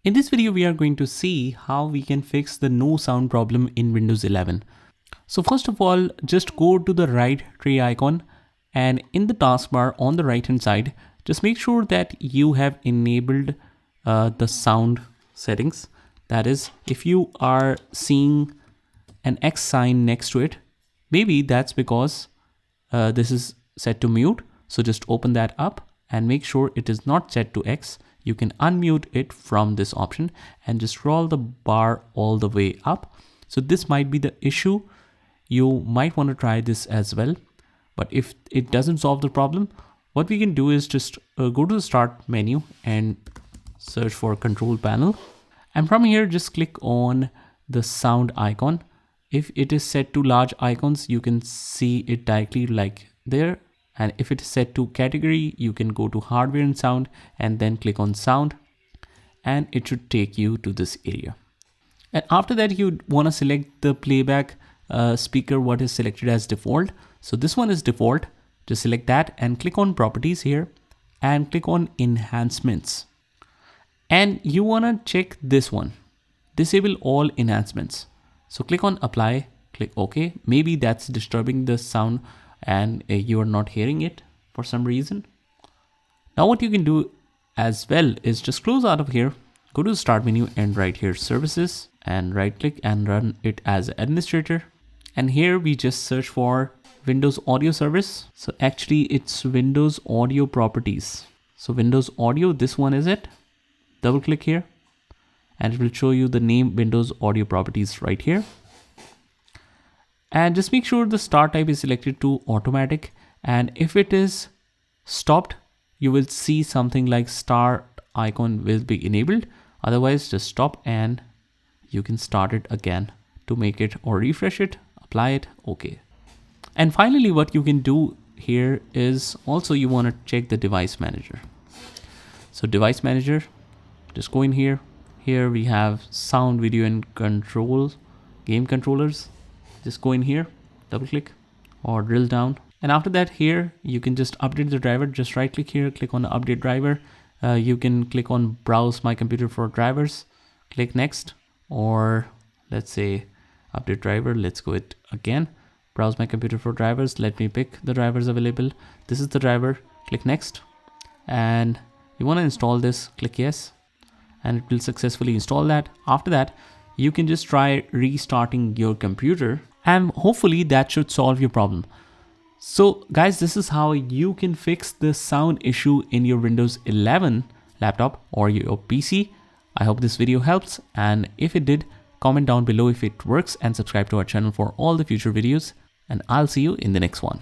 In this video, we are going to see how we can fix the no sound problem in Windows 11. So first of all, just go to the right tray icon and in the taskbar on the right hand side, just make sure that you have enabled the sound settings. That is, if you are seeing an X sign next to it, maybe that's because this is set to mute. So just open that up and make sure it is not set to X. You can unmute it from this option and just scroll the bar all the way up. So this might be the issue. You might want to try this as well. But if it doesn't solve the problem, what we can do is just go to the start menu and search for control panel. And from here, just click on the sound icon. If it is set to large icons, you can see it directly like there. And if it is set to category, you can go to hardware and sound and then click on sound and it should take you to this area. And after that, you want to select the playback speaker, what is selected as default. So this one is default. Just select that and click on properties here and click on enhancements. And you want to check this one, disable all enhancements. So click on apply, click OK. Maybe that's disturbing the sound and you are not hearing it for some reason. Now what you can do as well is just close out of here, go to the start menu and right here services and right click and run it as administrator. And here we just search for Windows Audio Service. So actually it's Windows Audio Properties. So Windows Audio, this one is it. Double click here and it will show you the name Windows Audio Properties right here. And just make sure the start type is selected to automatic. And if it is stopped, you will see something like start icon will be enabled. Otherwise, just stop and you can start it again to make it or refresh it, apply it, okay. And finally, what you can do here is also you want to check the device manager. So device manager, just go in here. Here we have sound, video and control, game controllers. Just go in here, double click or drill down. And after that here, you can just update the driver. Just right click here, click on the update driver. You can click on browse my computer for drivers, click next, or let's say update driver. Let's go it again. Browse my computer for drivers. Let me pick the drivers available. This is the driver, click next. And you want to install this, click yes. And it will successfully install that. After that, you can just try restarting your computer and hopefully that should solve your problem. So guys, this is how you can fix the sound issue in your Windows 11 laptop or your PC. I hope this video helps, and if it did, comment down below if it works and subscribe to our channel for all the future videos, and I'll see you in the next one.